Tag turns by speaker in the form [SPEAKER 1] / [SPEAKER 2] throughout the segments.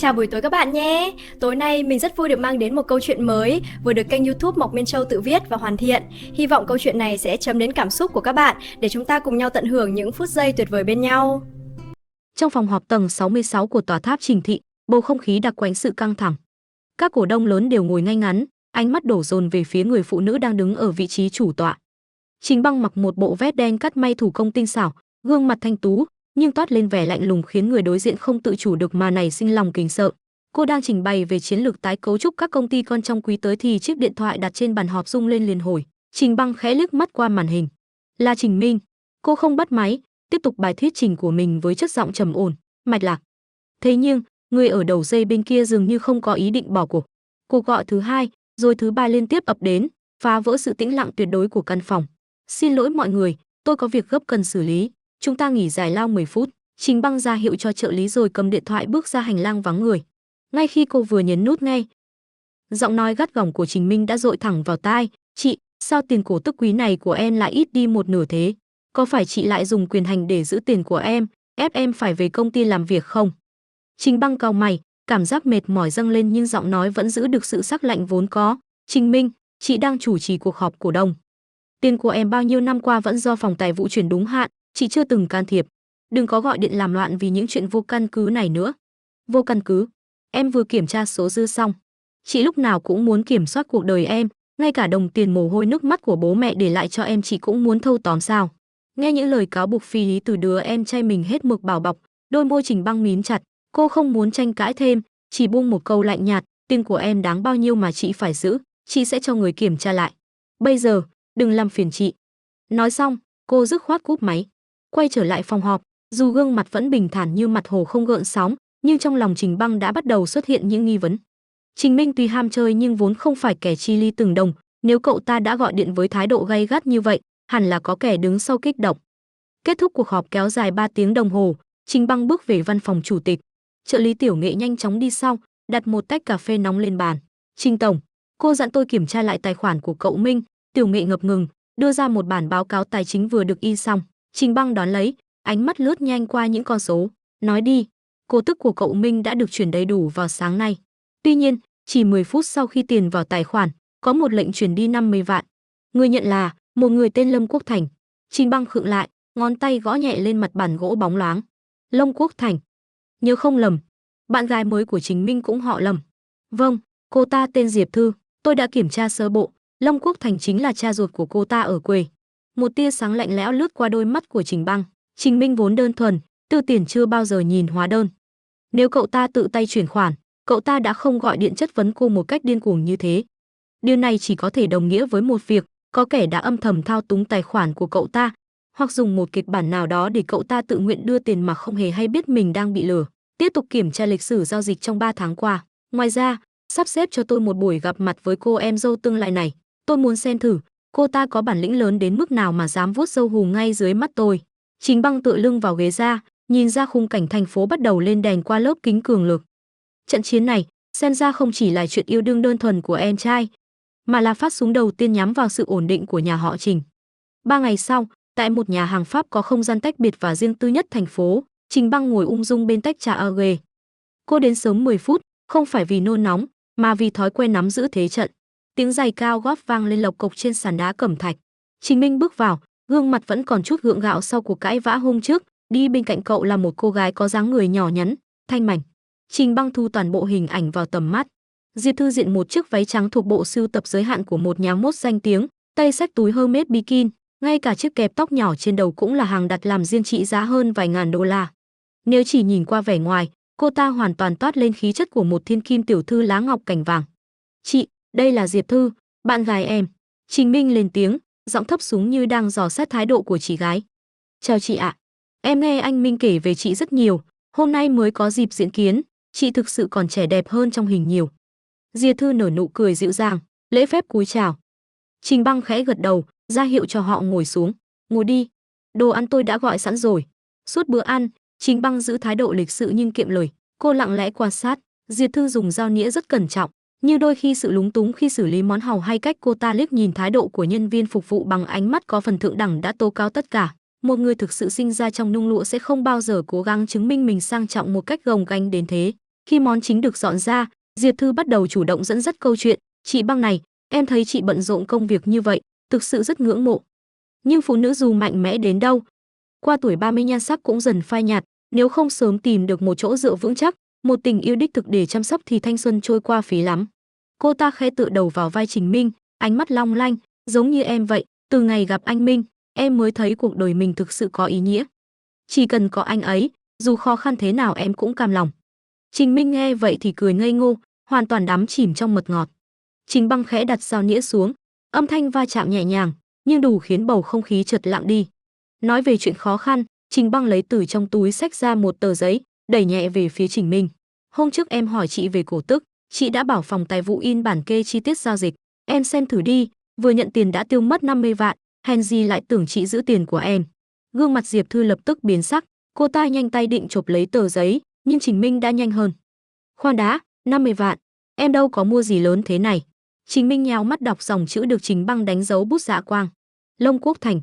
[SPEAKER 1] Chào buổi tối các bạn nhé! Tối nay mình rất vui được mang đến một câu chuyện mới vừa được kênh YouTube Mộc Miên Châu tự viết và hoàn thiện. Hy vọng câu chuyện này sẽ chấm đến cảm xúc của các bạn để chúng ta cùng nhau tận hưởng những phút giây tuyệt vời bên nhau.
[SPEAKER 2] Trong phòng họp tầng 66 của tòa tháp Trình Thị, bầu không khí đặc quánh sự căng thẳng. Các cổ đông lớn đều ngồi ngay ngắn, ánh mắt đổ dồn về phía người phụ nữ đang đứng ở vị trí chủ tọa. Trình Băng mặc một bộ vest đen cắt may thủ công tinh xảo, gương mặt thanh tú, nhưng toát lên vẻ lạnh lùng khiến người đối diện không tự chủ được mà nảy sinh lòng kính sợ. Cô đang trình bày về chiến lược tái cấu trúc các công ty con trong quý tới thì chiếc điện thoại đặt trên bàn họp rung lên liền hồi. Trình Băng khẽ liếc mắt qua màn hình. Là Trình Minh. Cô không bắt máy, tiếp tục bài thuyết trình của mình với chất giọng trầm ổn, mạch lạc. Thế nhưng, người ở đầu dây bên kia dường như không có ý định bỏ cuộc. Cuộc gọi thứ hai, rồi thứ ba liên tiếp ập đến, phá vỡ sự tĩnh lặng tuyệt đối của căn phòng. Xin lỗi mọi người, tôi có việc gấp cần xử lý. Chúng ta nghỉ giải lao 10 phút. Trình Băng ra hiệu cho trợ lý rồi cầm điện thoại bước ra hành lang vắng người. Ngay khi cô vừa nhấn nút nghe, giọng nói gắt gỏng của Trình Minh đã dội thẳng vào tai. Chị, sao tiền cổ tức quý này của em lại ít đi một nửa thế? Có phải chị lại dùng quyền hành để giữ tiền của em, ép em phải về công ty làm việc không? Trình Băng cau mày, cảm giác mệt mỏi dâng lên nhưng giọng nói vẫn giữ được sự sắc lạnh vốn có. Trình Minh, chị đang chủ trì cuộc họp cổ đông. Tiền của em bao nhiêu năm qua vẫn do phòng tài vụ chuyển đúng hạn, chị chưa từng can thiệp. Đừng có gọi điện làm loạn vì những chuyện vô căn cứ này nữa. Vô căn cứ? Em vừa kiểm tra số dư xong. Chị lúc nào cũng muốn kiểm soát cuộc đời em, ngay cả đồng tiền mồ hôi nước mắt của bố mẹ để lại cho em chị cũng muốn thâu tóm sao? Nghe những lời cáo buộc phi lý từ đứa em trai mình hết mực bảo bọc, đôi môi Trình Băng mím chặt. Cô không muốn tranh cãi thêm, chỉ buông một câu lạnh nhạt, tiền của em đáng bao nhiêu mà chị phải giữ, chị sẽ cho người kiểm tra lại. Bây giờ, đừng làm phiền chị. Nói xong, cô dứt khoát cúp máy. Quay trở lại phòng họp, dù gương mặt vẫn bình thản như mặt hồ không gợn sóng, nhưng trong lòng Trình Băng đã bắt đầu xuất hiện những nghi vấn. Trình Minh tuy ham chơi nhưng vốn không phải kẻ chi ly từng đồng, nếu cậu ta đã gọi điện với thái độ gay gắt như vậy, hẳn là có kẻ đứng sau kích động. Kết thúc cuộc họp kéo dài 3 tiếng đồng hồ, Trình Băng bước về văn phòng chủ tịch. Trợ lý Tiểu Nghệ nhanh chóng đi sau, đặt một tách cà phê nóng lên bàn. Trình tổng, cô dặn tôi kiểm tra lại tài khoản của cậu Minh. Tiểu Nghệ ngập ngừng, đưa ra một bản báo cáo tài chính vừa được in xong. Trình Băng đón lấy, ánh mắt lướt nhanh qua những con số. Nói đi, cổ tức của cậu Minh đã được chuyển đầy đủ vào sáng nay. Tuy nhiên, chỉ 10 phút sau khi tiền vào tài khoản, có một lệnh chuyển đi 50 vạn. Người nhận là một người tên Lâm Quốc Thành. Trình Băng khựng lại, ngón tay gõ nhẹ lên mặt bàn gỗ bóng loáng. Lâm Quốc Thành. Nhớ không lầm, bạn gái mới của Trình Minh cũng họ Lâm. Vâng, cô ta tên Diệp Thư, tôi đã kiểm tra sơ bộ, Lâm Quốc Thành chính là cha ruột của cô ta ở quê. Một tia sáng lạnh lẽo lướt qua đôi mắt của Trình Băng. Trình Minh vốn đơn thuần, tiêu tiền chưa bao giờ nhìn hóa đơn. Nếu cậu ta tự tay chuyển khoản, cậu ta đã không gọi điện chất vấn cô một cách điên cuồng như thế. Điều này chỉ có thể đồng nghĩa với một việc, có kẻ đã âm thầm thao túng tài khoản của cậu ta, hoặc dùng một kịch bản nào đó để cậu ta tự nguyện đưa tiền mà không hề hay biết mình đang bị lừa. Tiếp tục kiểm tra lịch sử giao dịch trong 3 tháng qua. Ngoài ra, sắp xếp cho tôi một buổi gặp mặt với cô em dâu tương lai này. Tôi muốn xem thử, cô ta có bản lĩnh lớn đến mức nào mà dám vuốt râu hùm ngay dưới mắt tôi. Trình Băng tựa lưng vào ghế ra, nhìn ra khung cảnh thành phố bắt đầu lên đèn qua lớp kính cường lực. Trận chiến này, xem ra không chỉ là chuyện yêu đương đơn thuần của em trai, mà là phát súng đầu tiên nhắm vào sự ổn định của nhà họ Trình. 3 ngày sau, tại một nhà hàng Pháp có không gian tách biệt và riêng tư nhất thành phố, Trình Băng ngồi ung dung bên tách trà Earl. Cô đến sớm 10 phút, không phải vì nôn nóng, mà vì thói quen nắm giữ thế trận. Tiếng giày cao gót vang lên lộc cộc trên sàn đá cẩm thạch. Trình Minh bước vào, gương mặt vẫn còn chút gượng gạo sau cuộc cãi vã hôm trước. Đi bên cạnh cậu là một cô gái có dáng người nhỏ nhắn, thanh mảnh. Trình Băng thu toàn bộ hình ảnh vào tầm mắt. Diệp Thư diện một chiếc váy trắng thuộc bộ sưu tập giới hạn của một nhà mốt danh tiếng, tay xách túi Hermes Bikin, ngay cả chiếc kẹp tóc nhỏ trên đầu cũng là hàng đặt làm riêng trị giá hơn vài ngàn đô la. Nếu chỉ nhìn qua vẻ ngoài, cô ta hoàn toàn toát lên khí chất của một thiên kim tiểu thư lá ngọc cành vàng. Chị, đây là Diệp Thư, bạn gái em. Trình Minh lên tiếng, giọng thấp xuống như đang dò xét thái độ của chị gái. Chào chị ạ. Em nghe anh Minh kể về chị rất nhiều, hôm nay mới có dịp diễn kiến, chị thực sự còn trẻ đẹp hơn trong hình nhiều. Diệp Thư nở nụ cười dịu dàng, lễ phép cúi chào. Trình Băng khẽ gật đầu, ra hiệu cho họ ngồi xuống. Ngồi đi, đồ ăn tôi đã gọi sẵn rồi. Suốt bữa ăn, Trình Băng giữ thái độ lịch sự nhưng kiệm lời. Cô lặng lẽ quan sát, Diệp Thư dùng dao nĩa rất cẩn trọng, như đôi khi sự lúng túng khi xử lý món hàu hay cách cô ta liếc nhìn thái độ của nhân viên phục vụ bằng ánh mắt có phần thượng đẳng đã tố cáo tất cả. Một người thực sự sinh ra trong nhung lụa sẽ không bao giờ cố gắng chứng minh mình sang trọng một cách gồng gánh đến thế. Khi món chính được dọn ra, Diệp Thư bắt đầu chủ động dẫn dắt câu chuyện. Chị Băng này, em thấy chị bận rộn công việc như vậy, thực sự rất ngưỡng mộ. Nhưng phụ nữ dù mạnh mẽ đến đâu, qua tuổi 30 nhan sắc cũng dần phai nhạt, nếu không sớm tìm được một chỗ dựa vững chắc, một tình yêu đích thực để chăm sóc thì thanh xuân trôi qua phí lắm. Cô ta khẽ tựa đầu vào vai Trình Minh, ánh mắt long lanh, giống như em vậy, từ ngày gặp anh Minh, em mới thấy cuộc đời mình thực sự có ý nghĩa. Chỉ cần có anh ấy, dù khó khăn thế nào em cũng cam lòng. Trình Minh nghe vậy thì cười ngây ngô, hoàn toàn đắm chìm trong mật ngọt. Trình Băng khẽ đặt dao nĩa xuống, âm thanh va chạm nhẹ nhàng, nhưng đủ khiến bầu không khí chợt lặng đi. Nói về chuyện khó khăn, Trình Băng lấy từ trong túi xách ra một tờ giấy, đẩy nhẹ về phía Trình Minh. Hôm trước em hỏi chị về cổ tức, chị đã bảo phòng tài vụ in bản kê chi tiết giao dịch, em xem thử đi, vừa nhận tiền đã tiêu mất 50 vạn, hèn gì lại tưởng chị giữ tiền của em. Gương mặt Diệp Thư lập tức biến sắc, cô ta nhanh tay định chộp lấy tờ giấy, nhưng Trình Minh đã nhanh hơn. Khoan đã, 50 vạn, em đâu có mua gì lớn thế này. Trình Minh nhéo mắt đọc dòng chữ được Trình Băng đánh dấu bút dạ quang. Long Quốc Thành.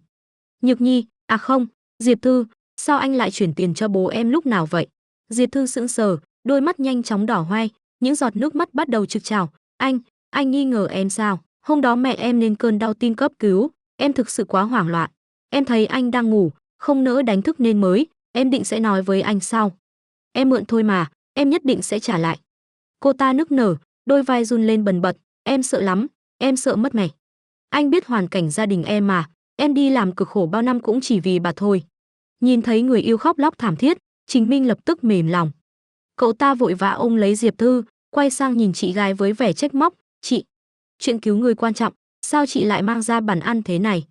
[SPEAKER 2] Nhược Nhi, à không, Diệp Thư, sao anh lại chuyển tiền cho bố em lúc nào vậy? Diệp Thư sững sờ, đôi mắt nhanh chóng đỏ hoe, những giọt nước mắt bắt đầu trực trào. Anh nghi ngờ em sao? Hôm đó mẹ em lên cơn đau tim cấp cứu, em thực sự quá hoảng loạn. Em thấy anh đang ngủ, không nỡ đánh thức nên mới, em định sẽ nói với anh sau. Em mượn thôi mà, em nhất định sẽ trả lại. Cô ta nức nở, đôi vai run lên bần bật, em sợ lắm, em sợ mất mẹ. Anh biết hoàn cảnh gia đình em mà, em đi làm cực khổ bao năm cũng chỉ vì bà thôi. Nhìn thấy người yêu khóc lóc thảm thiết, Trình Minh lập tức mềm lòng. Cậu ta vội vã ôm lấy Diệp Thư, quay sang nhìn chị gái với vẻ trách móc, chị, chuyện cứu người quan trọng, sao chị lại mang ra bàn ăn thế này?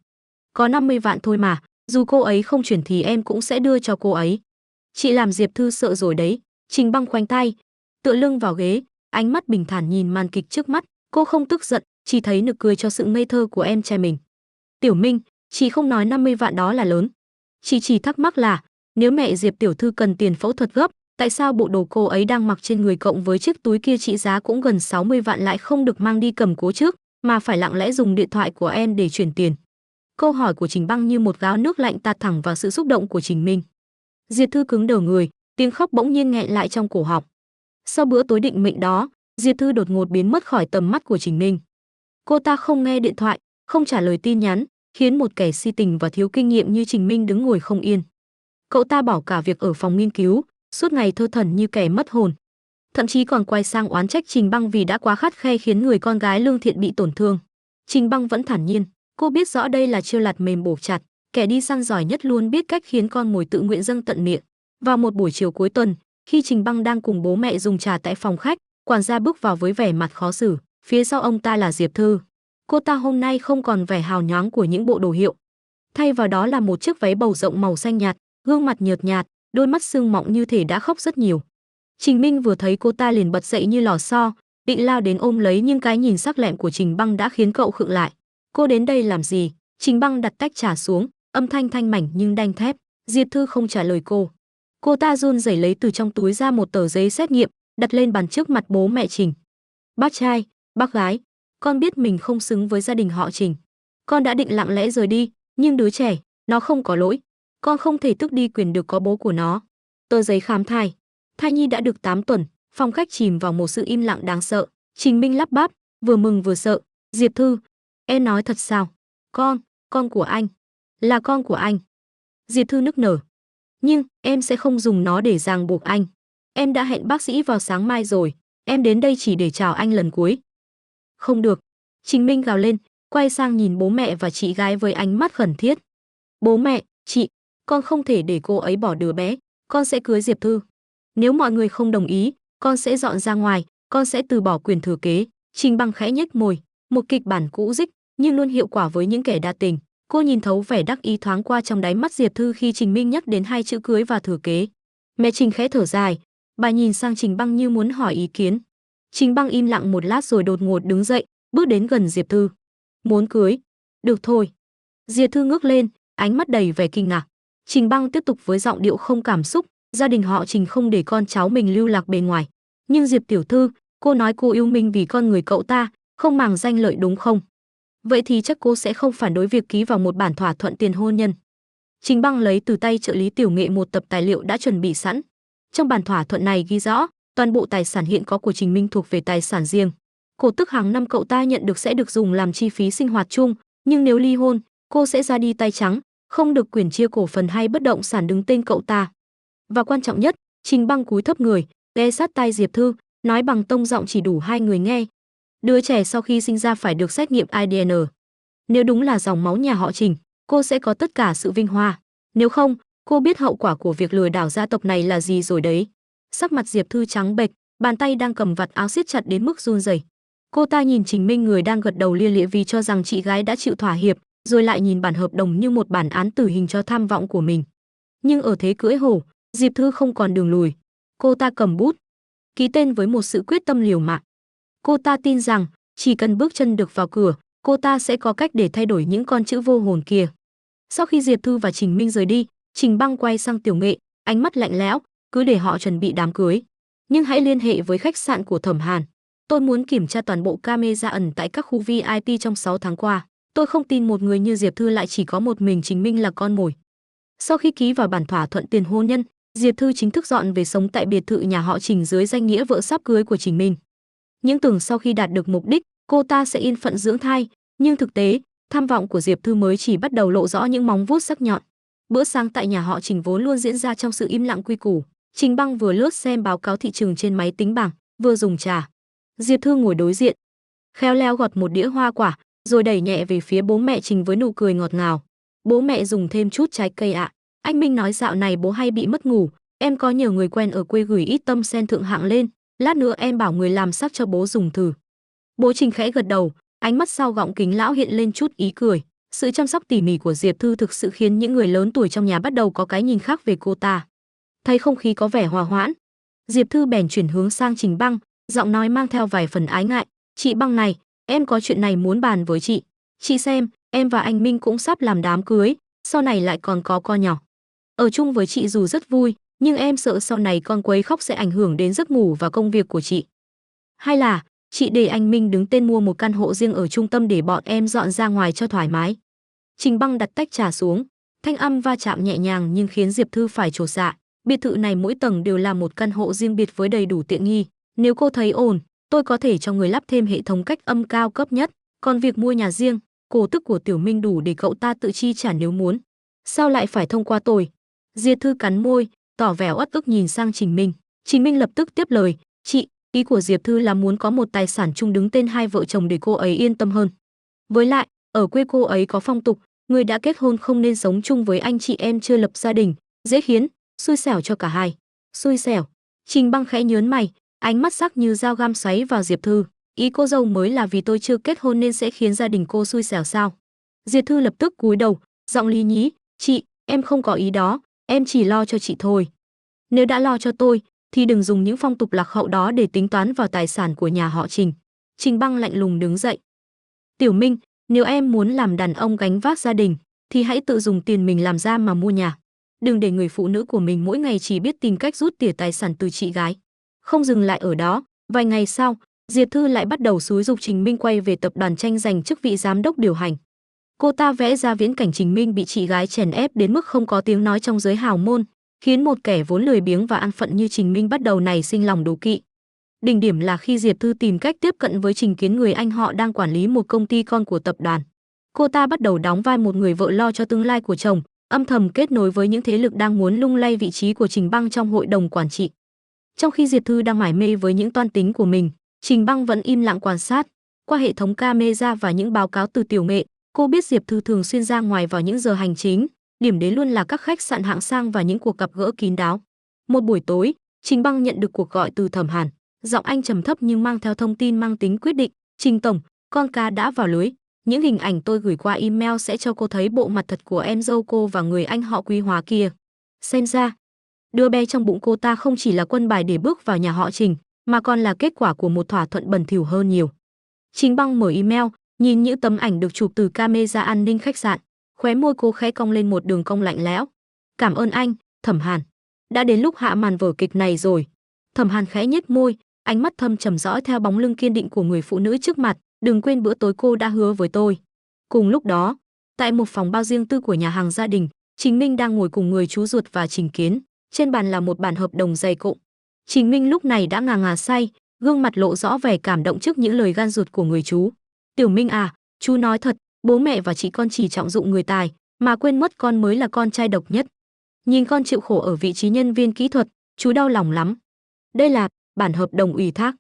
[SPEAKER 2] Có 50 vạn thôi mà, dù cô ấy không chuyển thì em cũng sẽ đưa cho cô ấy. Chị làm Diệp Thư sợ rồi đấy. Trình Băng khoanh tay, tựa lưng vào ghế, ánh mắt bình thản nhìn màn kịch trước mắt, cô không tức giận, chỉ thấy nực cười cho sự ngây thơ của em trai mình. Tiểu Minh, chị không nói 50 vạn đó là lớn. Chị chỉ thắc mắc là, nếu mẹ Diệp tiểu thư cần tiền phẫu thuật gấp, tại sao bộ đồ cô ấy đang mặc trên người cộng với chiếc túi kia trị giá cũng gần 60 vạn lại không được mang đi cầm cố trước, mà phải lặng lẽ dùng điện thoại của em để chuyển tiền? Câu hỏi của Trình Băng như một gáo nước lạnh tạt thẳng vào sự xúc động của Trình Minh. Diệp Thư cứng đờ người, tiếng khóc bỗng nhiên nghẹn lại trong cổ họng. Sau bữa tối định mệnh đó, Diệp Thư đột ngột biến mất khỏi tầm mắt của Trình Minh. Cô ta không nghe điện thoại, không trả lời tin nhắn, khiến một kẻ si tình và thiếu kinh nghiệm như Trình Minh đứng ngồi không yên. Cậu ta bỏ cả việc ở phòng nghiên cứu, suốt ngày thơ thẩn như kẻ mất hồn. Thậm chí còn quay sang oán trách Trình Băng vì đã quá khắt khe khiến người con gái lương thiện bị tổn thương. Trình Băng vẫn thản nhiên, cô biết rõ đây là chiêu lạt mềm bổ chặt, kẻ đi săn giỏi nhất luôn biết cách khiến con mồi tự nguyện dâng tận miệng. Vào một buổi chiều cuối tuần, khi Trình Băng đang cùng bố mẹ dùng trà tại phòng khách, quản gia bước vào với vẻ mặt khó xử, phía sau ông ta là Diệp Thư. Cô ta hôm nay không còn vẻ hào nhoáng của những bộ đồ hiệu, thay vào đó là một chiếc váy bầu rộng màu xanh nhạt, gương mặt nhợt nhạt, đôi mắt sưng mọng như thể đã khóc rất nhiều. Trình Minh vừa thấy cô ta liền bật dậy như lò xo, định lao đến ôm lấy nhưng cái nhìn sắc lẹm của Trình Băng đã khiến cậu khựng lại. Cô đến đây làm gì? Trình Băng đặt tách trà xuống, âm thanh thanh mảnh nhưng đanh thép. Diệp Thư không trả lời cô. Cô ta run rẩy lấy từ trong túi ra một tờ giấy xét nghiệm, đặt lên bàn trước mặt bố mẹ Trình. Bác trai, bác gái, con biết mình không xứng với gia đình họ Trình. Con đã định lặng lẽ rời đi, nhưng đứa trẻ, nó không có lỗi. Con không thể tước đi quyền được có bố của nó. Tờ giấy khám thai. Thai nhi đã được 8 tuần, phòng khách chìm vào một sự im lặng đáng sợ. Trình Minh lắp bắp, vừa mừng vừa sợ. Diệp Thư, em nói thật sao? Con của anh. Là con của anh. Diệp Thư nức nở. Nhưng em sẽ không dùng nó để ràng buộc anh. Em đã hẹn bác sĩ vào sáng mai rồi. Em đến đây chỉ để chào anh lần cuối. Không được. Trình Minh gào lên, quay sang nhìn bố mẹ và chị gái với ánh mắt khẩn thiết. Bố mẹ, chị, con không thể để cô ấy bỏ đứa bé. Con sẽ cưới Diệp Thư. Nếu mọi người không đồng ý, con sẽ dọn ra ngoài, con sẽ từ bỏ quyền thừa kế. Trình Băng khẽ nhếch môi, một kịch bản cũ rích nhưng luôn hiệu quả với những kẻ đa tình. Cô nhìn thấu vẻ đắc ý thoáng qua trong đáy mắt Diệp Thư khi Trình Minh nhắc đến hai chữ cưới và thừa kế. Mẹ Trình khẽ thở dài, bà nhìn sang Trình Băng như muốn hỏi ý kiến. Trình Băng im lặng một lát rồi đột ngột đứng dậy, bước đến gần Diệp Thư. Muốn cưới? Được thôi. Diệp Thư ngước lên, ánh mắt đầy vẻ kinh ngạc. Trình Băng tiếp tục với giọng điệu không cảm xúc, gia đình họ Trình không để con cháu mình lưu lạc bên ngoài. Nhưng Diệp tiểu thư, cô nói cô yêu Minh vì con người cậu ta, không màng danh lợi đúng không? Vậy thì chắc cô sẽ không phản đối việc ký vào một bản thỏa thuận tiền hôn nhân. Trình Băng lấy từ tay trợ lý tiểu nghệ một tập tài liệu đã chuẩn bị sẵn. Trong bản thỏa thuận này ghi rõ, Toàn bộ tài sản hiện có của Trình Minh thuộc về tài sản riêng. Cổ tức hàng năm cậu ta nhận được sẽ được dùng làm chi phí sinh hoạt chung, nhưng nếu ly hôn, cô sẽ ra đi tay trắng, không được quyền chia cổ phần hay bất động sản đứng tên cậu ta. Và quan trọng nhất, Trình Băng cúi thấp người, ghé sát tai Diệp Thư, nói bằng tông giọng chỉ đủ hai người nghe. Đứa trẻ sau khi sinh ra phải được xét nghiệm ADN. Nếu đúng là dòng máu nhà họ Trình, cô sẽ có tất cả sự vinh hoa. Nếu không, cô biết hậu quả của việc lừa đảo gia tộc này là gì rồi đấy. Sắc mặt Diệp Thư trắng bệch, bàn tay đang cầm vạt áo siết chặt đến mức run rẩy. Cô ta nhìn Trình Minh người đang gật đầu lia lịa vì cho rằng chị gái đã chịu thỏa hiệp, rồi lại nhìn bản hợp đồng như một bản án tử hình cho tham vọng của mình. Nhưng ở thế cưỡi hổ, Diệp Thư không còn đường lùi. Cô ta cầm bút, ký tên với một sự quyết tâm liều mạng. Cô ta tin rằng chỉ cần bước chân được vào cửa, cô ta sẽ có cách để thay đổi những con chữ vô hồn kia. Sau khi Diệp Thư và Trình Minh rời đi, Trình Băng quay sang Tiểu Nghệ, ánh mắt lạnh lẽo, cứ để họ chuẩn bị đám cưới. Nhưng hãy liên hệ với khách sạn của Thẩm Hàn. Tôi muốn kiểm tra toàn bộ camera ẩn tại các khu VIP trong 6 tháng qua. Tôi không tin một người như Diệp Thư lại chỉ có một mình Trình Minh là con mồi. Sau khi ký vào bản thỏa thuận tiền hôn nhân, Diệp Thư chính thức dọn về sống tại biệt thự nhà họ Trình dưới danh nghĩa vợ sắp cưới của Trình Minh. Những tưởng sau khi đạt được mục đích, cô ta sẽ yên phận dưỡng thai, nhưng thực tế, tham vọng của Diệp Thư mới chỉ bắt đầu lộ rõ những móng vuốt sắc nhọn. Bữa sáng tại nhà họ Trình vốn luôn diễn ra trong sự im lặng quy củ. Trình Băng vừa lướt xem báo cáo thị trường trên máy tính bảng, vừa dùng trà. Diệp Thư ngồi đối diện, khéo léo gọt một đĩa hoa quả, rồi đẩy nhẹ về phía bố mẹ Trình với nụ cười ngọt ngào. Bố mẹ dùng thêm chút trái cây ạ. Anh Minh nói dạo này bố hay bị mất ngủ, em có nhờ người quen ở quê gửi ít tâm sen thượng hạng lên, lát nữa em bảo người làm sắc cho bố dùng thử. Bố Trình khẽ gật đầu, ánh mắt sau gọng kính lão hiện lên chút ý cười. Sự chăm sóc tỉ mỉ của Diệp Thư thực sự khiến những người lớn tuổi trong nhà bắt đầu có cái nhìn khác về cô ta. Thấy không khí có vẻ hòa hoãn, Diệp Thư bèn chuyển hướng sang Trình Băng, giọng nói mang theo vài phần ái ngại. Chị Băng này, em có chuyện này muốn bàn với chị. Chị xem, em và anh Minh cũng sắp làm đám cưới, sau này lại còn có con nhỏ. Ở chung với chị dù rất vui, nhưng em sợ sau này con quấy khóc sẽ ảnh hưởng đến giấc ngủ và công việc của chị. Hay là, chị để anh Minh đứng tên mua một căn hộ riêng ở trung tâm để bọn em dọn ra ngoài cho thoải mái. Trình Băng đặt tách trà xuống, thanh âm va chạm nhẹ nhàng nhưng khiến Diệp Thư phải chột dạ. Biệt thự này mỗi tầng đều là một căn hộ riêng biệt với đầy đủ tiện nghi. Nếu cô thấy ổn, tôi có thể cho người lắp thêm hệ thống cách âm cao cấp nhất. Còn việc mua nhà riêng, cổ tức của Tiểu Minh đủ để cậu ta tự chi trả nếu muốn. Sao lại phải thông qua tôi? Diệp Thư cắn môi, tỏ vẻ uất ức nhìn sang Trình Minh. Trình Minh lập tức tiếp lời, chị, ý của Diệp Thư là muốn có một tài sản chung đứng tên hai vợ chồng để cô ấy yên tâm hơn. Với lại, ở quê cô ấy có phong tục, người đã kết hôn không nên sống chung với anh chị em chưa lập gia đình, dễ khiến xui xẻo cho cả hai. Xui xẻo? Trình Băng khẽ nhớn mày, ánh mắt sắc như dao găm xoáy vào Diệp Thư. Ý cô dâu mới là vì tôi chưa kết hôn nên sẽ khiến gia đình cô xui xẻo sao? Diệp Thư lập tức cúi đầu, giọng lý nhí, chị, em không có ý đó, em chỉ lo cho chị thôi. Nếu đã lo cho tôi, thì đừng dùng những phong tục lạc hậu đó để tính toán vào tài sản của nhà họ Trình. Trình Băng lạnh lùng đứng dậy. Tiểu Minh, nếu em muốn làm đàn ông gánh vác gia đình, thì hãy tự dùng tiền mình làm ra mà mua nhà. Đừng để người phụ nữ của mình mỗi ngày chỉ biết tìm cách rút tỉa tài sản từ chị gái. Không dừng lại ở đó, vài ngày sau, Diệp Thư lại bắt đầu xúi giục Trình Minh quay về tập đoàn tranh giành chức vị giám đốc điều hành. Cô ta vẽ ra viễn cảnh Trình Minh bị chị gái chèn ép đến mức không có tiếng nói trong giới hào môn, khiến một kẻ vốn lười biếng và ăn phận như Trình Minh bắt đầu nảy sinh lòng đố kỵ. Đỉnh điểm là khi Diệp Thư tìm cách tiếp cận với Trình Kiến, người anh họ đang quản lý một công ty con của tập đoàn. Cô ta bắt đầu đóng vai một người vợ lo cho tương lai của chồng, âm thầm kết nối với những thế lực đang muốn lung lay vị trí của Trình Băng trong hội đồng quản trị. Trong khi Diệp Thư đang mải mê với những toan tính của mình, Trình Băng vẫn im lặng quan sát. Qua hệ thống camera và những báo cáo từ Tiểu Nghệ, cô biết Diệp Thư thường xuyên ra ngoài vào những giờ hành chính, điểm đến luôn là các khách sạn hạng sang và những cuộc gặp gỡ kín đáo. Một buổi tối, Trình Băng nhận được cuộc gọi từ Thẩm Hàn, giọng anh trầm thấp nhưng mang theo thông tin mang tính quyết định. Trình tổng, con cá đã vào lưới. Những hình ảnh tôi gửi qua email sẽ cho cô thấy bộ mặt thật của em dâu cô và người anh họ Quý Hóa kia. Xem ra, đứa bé trong bụng cô ta không chỉ là quân bài để bước vào nhà họ Trình, mà còn là kết quả của một thỏa thuận bẩn thỉu hơn nhiều. Trình Băng mở email, nhìn những tấm ảnh được chụp từ camera an ninh khách sạn, khóe môi cô khẽ cong lên một đường cong lạnh lẽo. Cảm ơn anh, Thẩm Hàn. Đã đến lúc hạ màn vở kịch này rồi. Thẩm Hàn khẽ nhếch môi, ánh mắt thâm trầm dõi theo bóng lưng kiên định của người phụ nữ trước mặt. Đừng quên bữa tối cô đã hứa với tôi. Cùng lúc đó, tại một phòng bao riêng tư của nhà hàng gia đình, Trình Minh đang ngồi cùng người chú ruột và Trình Kiến. Trên bàn là một bản hợp đồng dày cộm. Trình Minh lúc này đã ngà ngà say, gương mặt lộ rõ vẻ cảm động trước những lời gan ruột của người chú. Tiểu Minh à, chú nói thật, bố mẹ và chị con chỉ trọng dụng người tài, mà quên mất con mới là con trai độc nhất. Nhìn con chịu khổ ở vị trí nhân viên kỹ thuật, chú đau lòng lắm. Đây là bản hợp đồng ủy thác.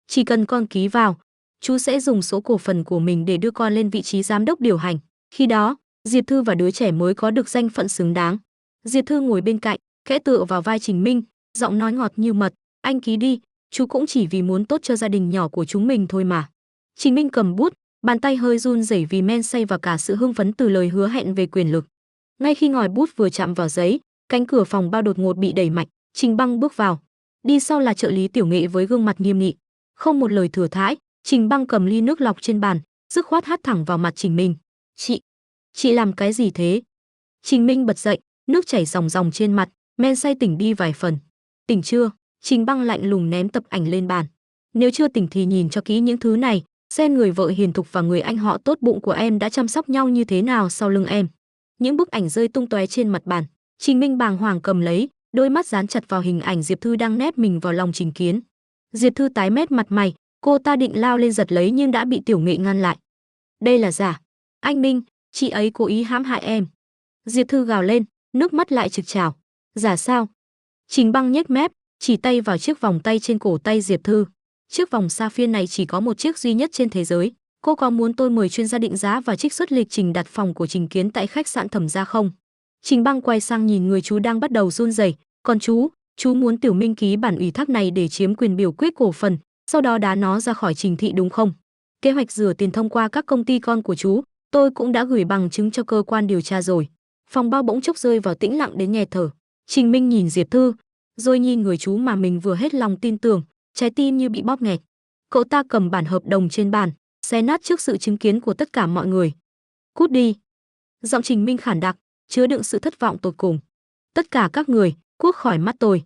[SPEAKER 2] Chỉ cần con ký vào, chú sẽ dùng số cổ phần của mình để đưa con lên vị trí giám đốc điều hành. Khi đó, Diệp Thư và đứa trẻ mới có được danh phận xứng đáng. Diệp Thư ngồi bên cạnh, khẽ tựa vào vai Trình Minh, giọng nói ngọt như mật, anh ký đi, chú cũng chỉ vì muốn tốt cho gia đình nhỏ của chúng mình thôi mà. Trình Minh cầm bút, bàn tay hơi run rẩy vì men say và cả sự hưng phấn từ lời hứa hẹn về quyền lực. Ngay khi ngòi bút vừa chạm vào giấy, cánh cửa phòng bao đột ngột bị đẩy mạnh, Trình Băng bước vào. Đi sau là trợ lý Tiểu Nghệ với gương mặt nghiêm nghị. Không một lời thừa thãi, Trình Băng cầm ly nước lọc trên bàn, dứt khoát hắt thẳng vào mặt Trình Minh. Chị làm cái gì thế? Trình Minh bật dậy, nước chảy ròng ròng trên mặt, men say tỉnh đi vài phần. Tỉnh chưa? Trình Băng lạnh lùng ném tập ảnh lên bàn. Nếu chưa tỉnh thì nhìn cho kỹ những thứ này, xem người vợ hiền thục và người anh họ tốt bụng của em đã chăm sóc nhau như thế nào sau lưng em. Những bức ảnh rơi tung tóe trên mặt bàn. Trình Minh bàng hoàng cầm lấy, đôi mắt dán chặt vào hình ảnh Diệp Thư đang nép mình vào lòng Trình Kiến. Diệp Thư tái mét mặt mày, cô ta định lao lên giật lấy nhưng đã bị Tiểu Nghệ ngăn lại. Đây là giả. Anh Minh, chị ấy cố ý hãm hại em. Diệp Thư gào lên, nước mắt lại trực trào. Giả sao? Trình Băng nhếch mép, chỉ tay vào chiếc vòng tay trên cổ tay Diệp Thư. Chiếc vòng sapphire này chỉ có một chiếc duy nhất trên thế giới. Cô có muốn tôi mời chuyên gia định giá và trích xuất lịch trình đặt phòng của Trình Kiến tại khách sạn Thẩm Gia không? Trình Băng quay sang nhìn người chú đang bắt đầu run rẩy. Còn chú muốn Tiểu Minh ký bản ủy thác này để chiếm quyền biểu quyết cổ phần, sau đó đá nó ra khỏi Trình thị đúng không? Kế hoạch rửa tiền thông qua các công ty con của chú, tôi cũng đã gửi bằng chứng cho cơ quan điều tra rồi. Phòng bao bỗng chốc rơi vào tĩnh lặng đến nghẹt thở. Trình Minh nhìn Diệp Thư, rồi nhìn người chú mà mình vừa hết lòng tin tưởng, trái tim như bị bóp nghẹt. Cậu ta cầm bản hợp đồng trên bàn, xé nát trước sự chứng kiến của tất cả mọi người. Cút đi. Giọng Trình Minh khản đặc, chứa đựng sự thất vọng tột cùng. Tất cả các người, cút khỏi mắt tôi.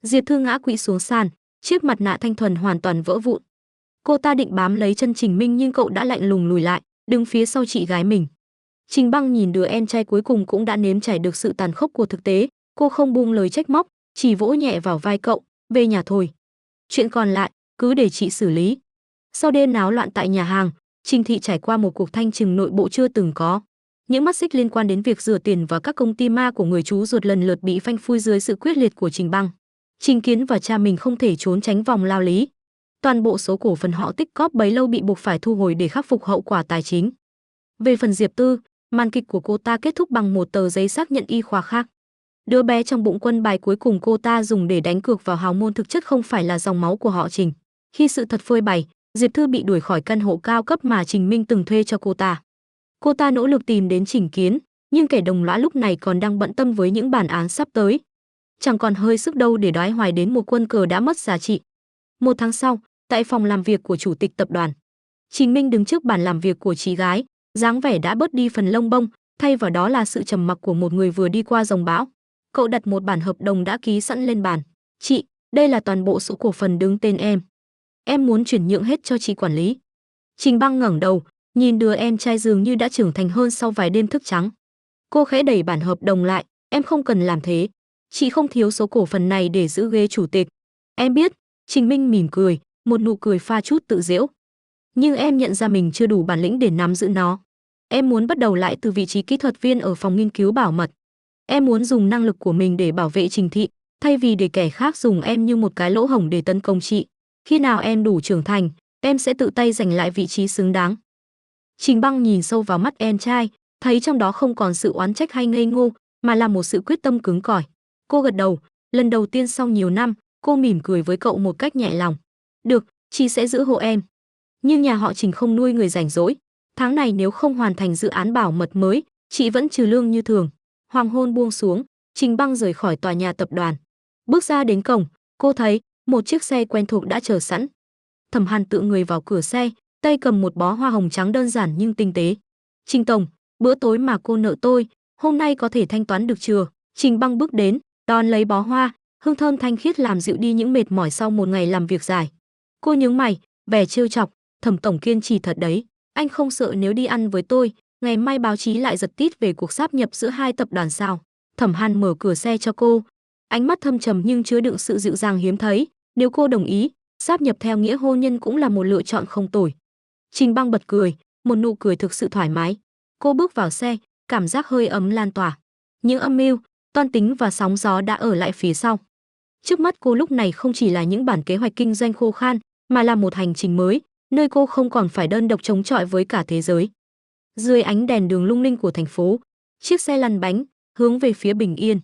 [SPEAKER 2] Diệp Thư ngã quỵ xuống sàn, chiếc mặt nạ thanh thuần hoàn toàn vỡ vụn. Cô ta định bám lấy chân Trình Minh nhưng cậu đã lạnh lùng lùi lại, đứng phía sau chị gái mình. Trình Băng nhìn đứa em trai cuối cùng cũng đã nếm trải được sự tàn khốc của thực tế, cô không buông lời trách móc, chỉ vỗ nhẹ vào vai cậu, về nhà thôi. Chuyện còn lại, cứ để chị xử lý. Sau đêm náo loạn tại nhà hàng, Trình thị trải qua một cuộc thanh trừng nội bộ chưa từng có. Những mắt xích liên quan đến việc rửa tiền và các công ty ma của người chú ruột lần lượt bị phanh phui dưới sự quyết liệt của Trình Băng. Trình Kiến và cha mình không thể trốn tránh vòng lao lý. Toàn bộ số cổ phần họ tích cóp bấy lâu bị buộc phải thu hồi để khắc phục hậu quả tài chính. Về phần Diệp Tư, màn kịch của cô ta kết thúc bằng một tờ giấy xác nhận y khoa khác. Đứa bé trong bụng quân bài cuối cùng cô ta dùng để đánh cược vào hào môn thực chất không phải là dòng máu của họ Trình. Khi sự thật phơi bày, Diệp Thư bị đuổi khỏi căn hộ cao cấp mà Trình Minh từng thuê cho cô ta. Cô ta nỗ lực tìm đến Trình Kiến, nhưng kẻ đồng lõa lúc này còn đang bận tâm với những bản án sắp tới. Chẳng còn hơi sức đâu để đoái hoài đến một quân cờ đã mất giá trị. Một tháng sau, tại phòng làm việc của chủ tịch tập đoàn, Trình Minh đứng trước bàn làm việc của chị gái, dáng vẻ đã bớt đi phần lông bông, thay vào đó là sự trầm mặc của một người vừa đi qua dòng bão. Cậu đặt một bản hợp đồng đã ký sẵn lên bàn. Chị, đây là toàn bộ số cổ phần đứng tên em. Em muốn chuyển nhượng hết cho chị quản lý. Trình Băng ngẩng đầu, nhìn đứa em trai dường như đã trưởng thành hơn sau vài đêm thức trắng. Cô khẽ đẩy bản hợp đồng lại, em không cần làm thế. Chị không thiếu số cổ phần này để giữ ghế chủ tịch. Em biết, Trình Minh mỉm cười, một nụ cười pha chút tự giễu. Nhưng em nhận ra mình chưa đủ bản lĩnh để nắm giữ nó. Em muốn bắt đầu lại từ vị trí kỹ thuật viên ở phòng nghiên cứu bảo mật. Em muốn dùng năng lực của mình để bảo vệ Trình thị, thay vì để kẻ khác dùng em như một cái lỗ hổng để tấn công chị. Khi nào em đủ trưởng thành, em sẽ tự tay giành lại vị trí xứng đáng. Trình Băng nhìn sâu vào mắt em trai, thấy trong đó không còn sự oán trách hay ngây ngô, mà là một sự quyết tâm cứng cỏi. Cô gật đầu, lần đầu tiên sau nhiều năm, cô mỉm cười với cậu một cách nhẹ lòng. Được, chị sẽ giữ hộ em. Nhưng nhà họ Trình không nuôi người rảnh rỗi. Tháng này nếu không hoàn thành dự án bảo mật mới, chị vẫn trừ lương như thường. Hoàng hôn buông xuống, Trình Băng rời khỏi tòa nhà tập đoàn. Bước ra đến cổng, cô thấy một chiếc xe quen thuộc đã chờ sẵn. Thẩm Hàn tựa người vào cửa xe, tay cầm một bó hoa hồng trắng đơn giản nhưng tinh tế. Trình tổng, bữa tối mà cô nợ tôi, hôm nay có thể thanh toán được chưa? Trình Băng bước đến, đón lấy bó hoa, hương thơm thanh khiết làm dịu đi những mệt mỏi sau một ngày làm việc dài. Cô nhướng mày, vẻ trêu chọc, Thẩm tổng kiên trì thật đấy. Anh không sợ nếu đi ăn với tôi, ngày mai báo chí lại giật tít về cuộc sáp nhập giữa hai tập đoàn sao? Thẩm Hàn mở cửa xe cho cô. Ánh mắt thâm trầm nhưng chứa đựng sự dịu dàng hiếm thấy. Nếu cô đồng ý, sáp nhập theo nghĩa hôn nhân cũng là một lựa chọn không tồi. Trình Băng bật cười, một nụ cười thực sự thoải mái. Cô bước vào xe, cảm giác hơi ấm lan tỏa. Những âm mưu, toan tính và sóng gió đã ở lại phía sau. Trước mắt cô lúc này không chỉ là những bản kế hoạch kinh doanh khô khan, mà là một hành trình mới, nơi cô không còn phải đơn độc chống chọi với cả thế giới. Dưới ánh đèn đường lung linh của thành phố, chiếc xe lăn bánh hướng về phía bình yên.